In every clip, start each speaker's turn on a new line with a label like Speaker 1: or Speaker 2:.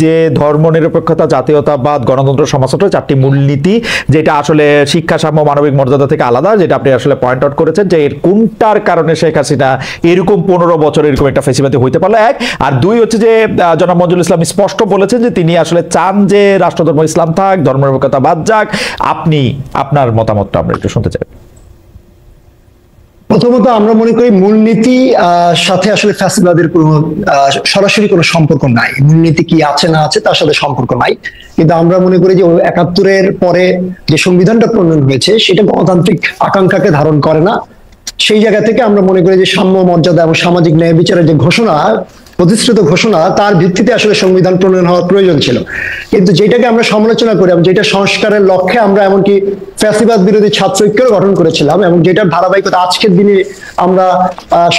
Speaker 1: যে ধর্মনিরপেক্ষতা, জাতীয়তাবাদ, গণতন্ত্র, সমাজতন্ত্র, চারটি মূলনীতি, যেটা আসলে শিক্ষা, সাম্য, মানবিক মর্যাদা থেকে আলাদা, যেটা আপনি আসলে পয়েন্ট আউট করেছেন যে এর কোনটার কারণে শেখ হাসিনা এরকম 15 বছর এরকম একটা ফেসিবাদী হইতে পারলো, এক। আর দুই হচ্ছে যে জনাব মঞ্জুরুল ইসলাম স্পষ্ট বলেছেন যে তিনি আসলে চান যে রাষ্ট্রধর্ম ইসলাম থাক, ধর্মনিরপেক্ষতা বাদ যাক। আপনি আপনার মতামতটা আমরা একটু শুনতে চাই।
Speaker 2: প্রথমত আমরা মনে করি মূলনীতি সাথে আসলে ফ্যাসিবাদের কোনো সরাসরি কোনো সম্পর্ক নাই। মূলনীতি কি আছে না আছে তার সাথে সম্পর্ক নাই, কিন্তু আমরা মনে করি যে 71-এর পরে যে সংবিধানটা প্রণয়ন হয়েছে সেটা গণতান্ত্রিক আকাঙ্ক্ষাকে ধারণ করে না। সেই জায়গা থেকে আমরা মনে করি যে সাম্য, মর্যাদা এবং সামাজিক ন্যায় বিচারের যে ঘোষণা, প্রতিশ্রুত ঘোষণা, তার ভিত্তিতে আসলে সংবিধান প্রণয়ন হওয়ার প্রয়োজন ছিল। কিন্তু যেটাকে আমরা সমালোচনা করি এবং যেটা সংস্কারের লক্ষ্যে আমরা এমনকি ফ্যাসিবাদ বিরোধী ছাত্র ঐক্যের গঠন করেছিলাম এবং যেটার ধারাবাহিকতা আজকের দিনে আমরা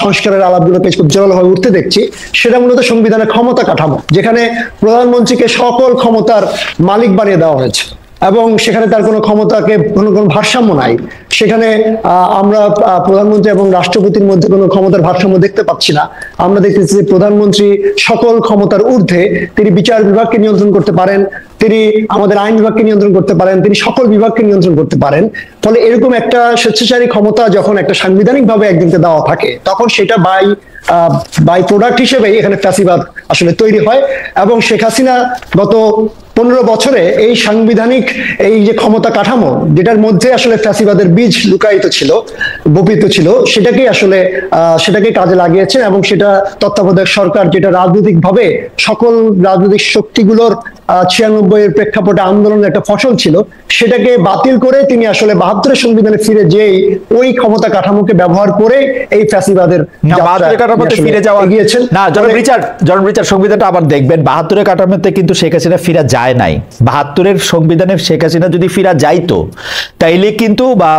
Speaker 2: সংস্কারের আলাপগুলোকে খুব জোরালোভাবে উঠতে দেখছি, সেটা মূলত সংবিধানের ক্ষমতা কাঠামো, যেখানে প্রধানমন্ত্রীকে সকল ক্ষমতার মালিক বানিয়ে দেওয়া হয়েছে এবং সেখানে তার কোনো ক্ষমতাকে কোনো ভারসাম্য নাই। সেখানে আমরা প্রধানমন্ত্রী এবং রাষ্ট্রপতির মধ্যে কোনো ক্ষমতার ভারসাম্য দেখতে পাচ্ছি না। আমরা দেখতেছি যে প্রধানমন্ত্রী সকল ক্ষমতার ঊর্ধ্বে, তিনি বিচার বিভাগকে নিয়ন্ত্রণ করতে পারেন, তিনি আমাদের আইন বিভাগকে নিয়ন্ত্রণ করতে পারেন, তিনি সকল বিভাগকে নিয়ন্ত্রণ করতে পারেন। ফলে এরকম একটা স্বেচ্ছাচারী ক্ষমতা যখন একটা সাংবিধানিক ভাবে একজনকে দেওয়া থাকে, তখন সেটা বাই প্রোডাক্ট হিসেবে এখানে ফ্যাসিবাদ আসলে তৈরি হয়। এবং শেখ হাসিনা গত 15 বছরে এই সাংবিধানিক এই যে ক্ষমতা কাঠামো, যেটার মধ্যে আসলে ফ্যাসিবাদের বীজ লুকায়িত ছিল, বপিত ছিল, সেটাকে কাজে লাগিয়েছেন এবং সেটা তত্ত্বাবধায়ক সরকার, যেটা রাজনৈতিক ভাবে সকল রাজনৈতিক শক্তিগুলোর 96-এর প্রেক্ষাপটে আন্দোলনের একটা ফসল ছিল, সেটাকে বাতিল করে তিনি আসলে 72-এর সংবিধানে ফিরে যেই ওই ক্ষমতা কাঠামোকে ব্যবহার করে এই ফ্যাসিবাদের
Speaker 1: ফিরে যাওয়া গিয়েছেন। না, জনাব রিচার্ড সংবিধানটা আবার দেখবেন, 72-এর কাঠামোতে কিন্তু শেখ হাসিনা ফিরা যায় নাই। 72-এর সংবিধানে শেখ হাসিনা যদি ফিরা যাইতো তাইলে কিন্তু, বা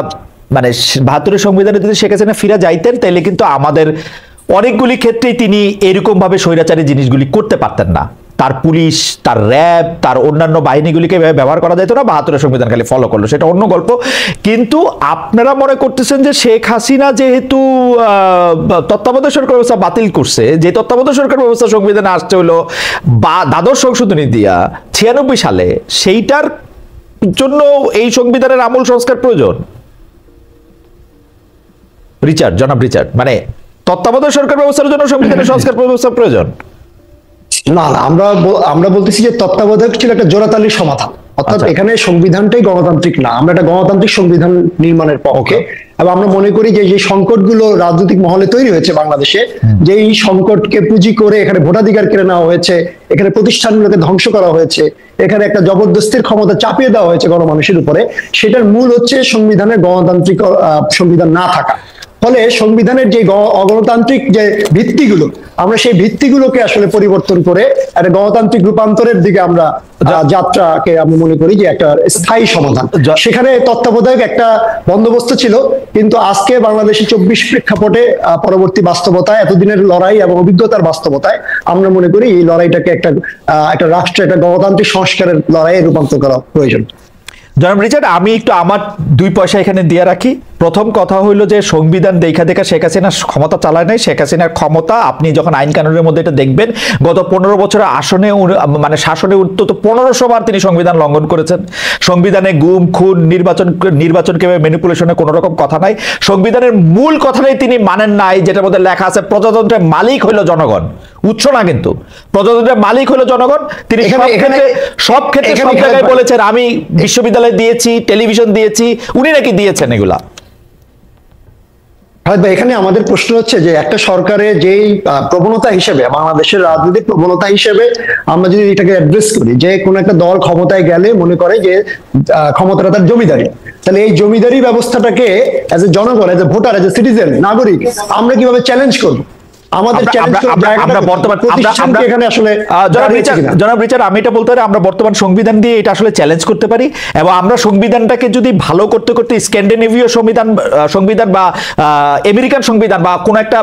Speaker 1: মানে 72-এর সংবিধানে যদি শেখ হাসিনা ফিরা যাইতেন, তাইলে কিন্তু আমাদের অনেকগুলি ক্ষেত্রেই তিনি এরকম ভাবে স্বৈরাচারী জিনিসগুলি করতে পারতেন না। তার পুলিশ, তার র্যাব, তার অন্যান্য বাহিনীগুলিকে ব্যবহার করা যেত না। 72-এর সংবিধান খালি ফলো করলো, সেটা অন্য গল্প। কিন্তু আপনারা মনে করতেছেন যে শেখ হাসিনা যেহেতু তত্ত্বাবধায়ক সরকার ব্যবস্থা বাতিল করছে, যে তত্ত্বাবধায়ক সরকার ব্যবস্থা সংবিধানে আসতে হলো দ্বাদশ সংশোধনী দিয়া 96 সালে, সেইটার জন্য এই সংবিধানের আমূল সংস্কার প্রয়োজন। জনাব রিচার্ড, মানে তত্ত্বাবধায়ক সরকার ব্যবস্থার জন্য সংবিধানের সংস্কার ব্যবস্থা প্রয়োজন
Speaker 2: না। আমরা বলতেছি যে তত্ত্বাবধায়ক ছিল একটা জোড়াতালির সমাধান, অর্থাৎ এখানে সংবিধানটাই গণতান্ত্রিক না। আমরা একটা গণতান্ত্রিক সংবিধান নির্মাণের পক্ষে, এবং আমরা মনে করি যে যে সংকটগুলো রাজনৈতিক মহলে তৈরি হয়েছে বাংলাদেশে, যে এই সংকটকে পুঁজি করে এখানে ভোটাধিকার কেড়ে নেওয়া হয়েছে, এখানে প্রতিষ্ঠানগুলোকে ধ্বংস করা হয়েছে, এখানে একটা জবরদস্তির ক্ষমতা চাপিয়ে দেওয়া হয়েছে গণমানুষের উপরে, সেটার মূল হচ্ছে সংবিধানের গণতান্ত্রিক সংবিধান না থাকা। ফলে সংবিধানের যে অগণতান্ত্রিক যে ভিত্তিগুলো, আমরা সেই ভিত্তিগুলোকে আসলে পরিবর্তন করে একটা গণতান্ত্রিক রূপান্তরের দিকে আমরা যাত্রাকে আমি মনে করি যে একটা স্থায়ী সমাধান। সেখানে তত্ত্বাবধায়ক একটা বন্দোবস্ত ছিল, কিন্তু আজকে বাংলাদেশের 24 প্রেক্ষাপটে পরবর্তী বাস্তবতায়, এতদিনের লড়াই এবং অভিজ্ঞতার বাস্তবতায় আমরা মনে করি এই লড়াইটাকে একটা রাষ্ট্রের একটা গণতান্ত্রিক সংস্কারের লড়াইয়ে রূপান্তর করা প্রয়োজন।
Speaker 1: জনাব রিচার্ড, আমি একটু আমার 2 পয়সা এখানে দিয়ে রাখি। প্রথম কথা হইলো যে সংবিধান দেখা শেখ হাসিনা ক্ষমতা চালায় নাই। শেখ হাসিনার ক্ষমতা আপনি যখন আইন কানুনের মধ্যে এটা দেখবেন, গত 15 বছরের মানে শাসনে অন্তত 1500 বার তিনি সংবিধান লঙ্ঘন করেছেন। সংবিধানে গুম, খুন, নির্বাচনকে ম্যানিপুলেশনের কোনো রকম কথা নাই। সংবিধানের মূল কথাটাই তিনি মানেন নাই, যেটার মধ্যে লেখা আছে প্রজাতন্ত্রের মালিক হইল জনগণ, উৎস না কিন্তু। প্রজাতন্ত্রের মালিক হইল জনগণ। তিনি সব ক্ষেত্রে সব জায়গায় বলেছেন আমি বিশ্ববিদ্যালয় দিয়েছি, টেলিভিশন দিয়েছি, উনি নাকি দিয়েছেন এগুলা।
Speaker 2: এখানে আমাদের প্রশ্ন হচ্ছে যে একটা সরকারের যেই প্রবণতা হিসেবে, বাংলাদেশের রাজনৈতিক প্রবণতা হিসেবে আমরা যদি এটাকে অ্যাড্রেস করি, যে কোনো একটা দল ক্ষমতায় গেলে মনে করে যে ক্ষমতাটা তার জমিদারি, তাহলে এই জমিদারি ব্যবস্থাটাকে অ্যাজ এ জনগণ, as a voter, as a citizen, নাগরিক, আমরা কিভাবে চ্যালেঞ্জ করবো? আমাদের
Speaker 1: জনাব রিচার্ড, আমি এটা বলতে পারি আমরা বর্তমান সংবিধান দিয়ে এটা আসলে চ্যালেঞ্জ করতে পারি, এবং আমরা সংবিধানটাকে যদি ভালো করতে করতে স্ক্যান্ডিনেভীয় সংবিধান বা আমেরিকান সংবিধান বা কোন একটা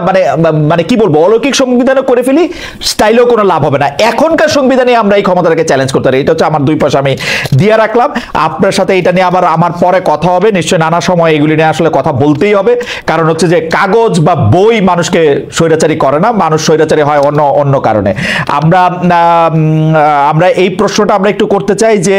Speaker 1: মানে কি বলবো অলৌকিক সংবিধানও করে ফেলি, স্টাইলেও কোনো লাভ হবে না। এখনকার সংবিধানে আমরা এই ক্ষমতাটাকে চ্যালেঞ্জ করতে পারি। এটা হচ্ছে আমার 2 পয়সা আমি দিয়ে রাখলাম। আপনার সাথে এটা নিয়ে আবার আমার পরে কথা হবে নিশ্চয়ই, নানা সময় এগুলি নিয়ে আসলে কথা বলতেই হবে, কারণ হচ্ছে যে কাগজ বা বই মানুষকে স্বৈরাচারী করে না, মানুষ স্বৈরাচারী হয় অন্য অন্য কারণে। আমরা এই প্রশ্নটা আমরা একটু করতে চাই যে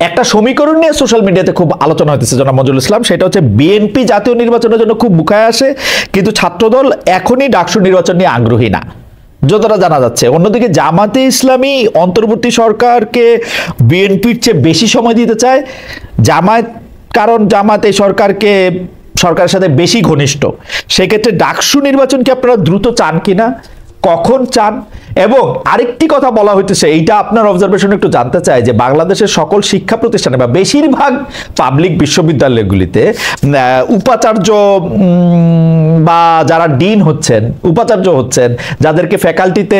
Speaker 1: একটা সমীকরণ নিয়ে সোশ্যাল মিডিয়াতে খুব আলোচনা হইতেছে জনাব মঞ্জুরুল ইসলাম, সেটা হচ্ছে বিএনপি জাতীয় নির্বাচনের জন্য খুব মুখায় আসে, কিন্তু ছাত্রদল এখনই ডাকসু নির্বাচন নিয়ে আগ্রহী না, যতটা জানা যাচ্ছে। অন্যদিকে জামাতে ইসলামী অন্তর্বর্তী সরকারকে বিএনপির চেয়ে বেশি সময় দিতে চায় জামায়াত, কারণ জামাত এই সরকারের সাথে বেশি ঘনিষ্ঠ। সেক্ষেত্রে ডাকসু নির্বাচন কি আপনারা দ্রুত চান কিনা, কখন চান? এবং আরেকটি কথা বলা হইতেছে, এইটা আপনার অবজারভেশন একটু জানতে চাই, যে বাংলাদেশের সকল শিক্ষা প্রতিষ্ঠানে বা বেশিরভাগ পাবলিক বিশ্ববিদ্যালয়গুলিতে উপাচার্য বা যারা ডিন হচ্ছেন, উপাচার্য হচ্ছেন, যাদেরকে ফ্যাকাল্টিতে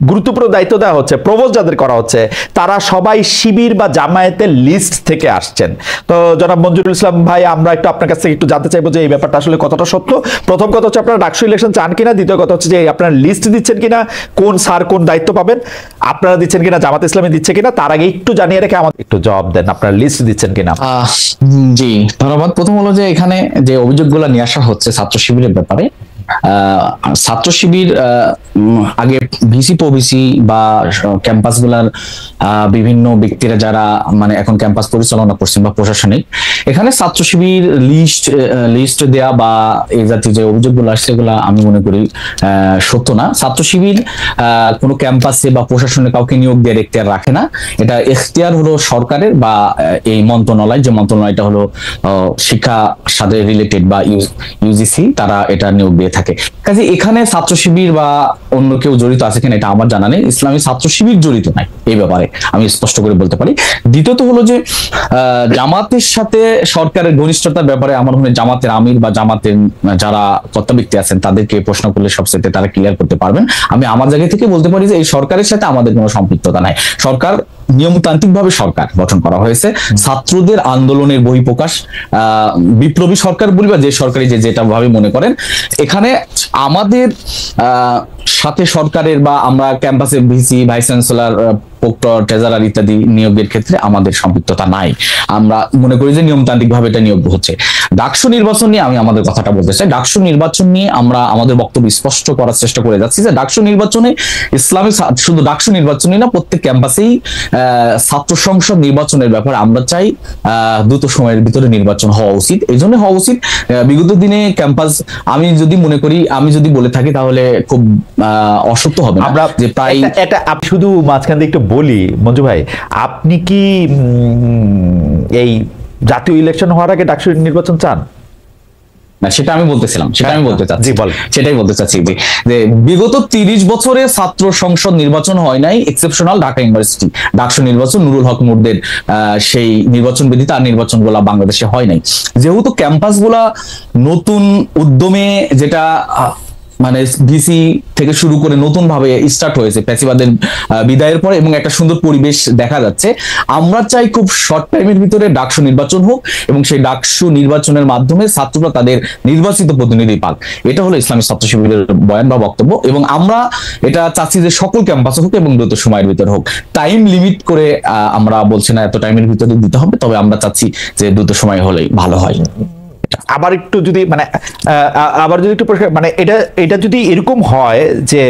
Speaker 1: গুরুত্বপূর্ণ দায়িত্ব দেওয়া হচ্ছে, প্রভোস্ট যাদের করা হচ্ছে, তারা সবাই শিবির বা জামায়াতের লিস্ট থেকে আসছেন। তো জনাব মঞ্জুরুল ইসলাম ভাই, আমরা একটু আপনার কাছ থেকে একটু জানতে চাইবো যে এই ব্যাপারটা আসলে কতটা সত্য। প্রথম কথা হচ্ছে আপনারা ডাকসু ইলেকশন চান কিনা, দ্বিতীয় কথা হচ্ছে যে আপনারা লিস্ট দিচ্ছেন কিনা, কোন স্যার কোন দায়িত্ব পাবেন, আপনারা দিচ্ছেন কিনা, জামাত ইসলামী দিচ্ছে কিনা, তার আগে একটু জানিয়ে রেখে আমাদের একটু জবাব দেন, আপনারা লিস্ট দিচ্ছেন কিনা।
Speaker 3: জি ধন্যবাদ। প্রথম হলো যে এখানে যে অভিযোগগুলো নিয়ে আসা হচ্ছে ছাত্র শিবিরের ব্যাপারে, ছাত্র শিবির আগে ভিসি পভিসি বা ক্যাম্পাস গুলার বিভিন্ন ব্যক্তিরা যারা মানে এখন ক্যাম্পাস পরিচালনা করছেন বা প্রশাসনিক, এখানে ছাত্র শিবির লিস্ট দেয়া বা এই জাতীয় যে অভিযোগগুলো আসছে এগুলা আমি মনে করি সত্য না। ছাত্র শিবির কোনো ক্যাম্পাসে বা প্রশাসনে কাউকে নিয়োগ দেওয়ার এখতিয়ার রাখে না, এটা এখতিয়ার হলো সরকারের বা এই মন্ত্রণালয়, যে মন্ত্রণালয়টা হলো শিক্ষা সাথে রিলেটেড বা ইউজিসি, তারা এটা নিয়োগ দিয়ে থাকে। কাজে এখানে ছাত্র শিবির বা অন্য কেউ জড়িত আছে কিনা এটা আমার জানা নেই, ইসলামী ছাত্র শিবির জড়িত নাই এই ব্যাপারে, আমি স্পষ্ট করে বলতে পারি। দ্বিতীয়ত হলো যে জামাতের সাথে সরকারের ঘনিষ্ঠতার ব্যাপারে আমার মনে হয় জামাতের আমির বা জামাতের যারা কর্তা ব্যক্তি আছেন তাদেরকে প্রশ্ন করলে সবচেয়ে তারা ক্লিয়ার করতে পারবেন। আমি আমার জায়গা থেকে বলতে পারি যে এই সরকারের সাথে আমাদের কোনো সম্পৃক্ততা নাই। সরকার নিয়মতান্ত্রিক ভাবে সরকার গঠন করা হয়েছে, ছাত্রদের আন্দোলনের বহিঃপ্রকাশ, বিপ্লবী সরকার বলি বা যে সরকারি যেটা ভাবে মনে করেন, এখানে আমাদের সাথে সরকারের বা আমরা ক্যাম্পাসে VC, vice chancellor, proctor, treasurer ইত্যাদি নিয়োগের ক্ষেত্রে আমাদের সম্পৃক্ততা নাই। আমরা মনে করি যে নিয়মতান্ত্রিক ভাবে এটা নিয়োগ হচ্ছে। ডাকসু নির্বাচন নিয়ে আমি আমাদের কথাটা বলতে চাই। ডাকসু নির্বাচন নিয়ে আমরা আমাদের বক্তব্য স্পষ্ট করার চেষ্টা করে যাচ্ছি যে ডাকসু নির্বাচনে ইসলামী, শুধু ডাকসু নির্বাচনই না, প্রত্যেক ক্যাম্পাসেই ছাত্র সংসদ নির্বাচনের ব্যাপারে আমরা চাই দ্রুত সময়ের ভিতরে নির্বাচন হওয়া উচিত। এই জন্য হওয়া উচিত। বিগত দিনে ক্যাম্পাস, আমি যদি মনে করি, আমি যদি বলে থাকি তাহলে খুব অসত্য হবে।
Speaker 1: আমরা
Speaker 3: যে প্রায়
Speaker 1: এটা শুধু মাঝখান দিয়ে একটু বলি মঞ্জু ভাই, আপনি কি এই জাতীয় ইলেকশন হওয়ার আগে ডাকসু নির্বাচন চান?
Speaker 3: না, সেটা আমি বলতেছিলাম, সেটা আমি বলতে চাচ্ছি,
Speaker 1: সেটাই
Speaker 3: বলতে চাচ্ছি যে বিগত 30 বছরে ছাত্র সংসদ নির্বাচন হয় নাই, এক্সেপশনাল ঢাকা ইউনিভার্সিটি ডাকসু নির্বাচন, নুরুল হক মুরদের সেই নির্বাচন ব্যতীত আর নির্বাচন গুলা বাংলাদেশে হয় নাই। যেহেতু ক্যাম্পাস গুলা নতুন উদ্যমে, যেটা মানে ভিসি থেকে শুরু করে নতুন ভাবে স্টার্ট হয়েছে ফ্যাসিবাদের বিদায়ের পরে, এবং একটা সুন্দর পরিবেশ দেখা যাচ্ছে, আমরা চাই খুব শর্ট টাইমের ভিতরে ডাকসু নির্বাচন হোক এবং সেই ডাকসু নির্বাচনের মাধ্যমে ছাত্ররা তাদের নির্বাচিত প্রতিনিধি পাক। এটা হলো ইসলামী ছাত্র শিবিরের বয়ান বা বক্তব্য, এবং আমরা এটা চাচ্ছি যে সকল ক্যাম্পাসে হোক এবং দ্রুত সময়ের ভিতরে হোক। টাইম লিমিট করে আমরা বলছি না এত টাইমের ভিতরে দিতে হবে, তবে আমরা চাচ্ছি যে দ্রুত সময় হলেই ভালো হয়।
Speaker 1: আবার একটু যদি মানে আবার যদি একটু মানে এটা যদি এরকম হয় যে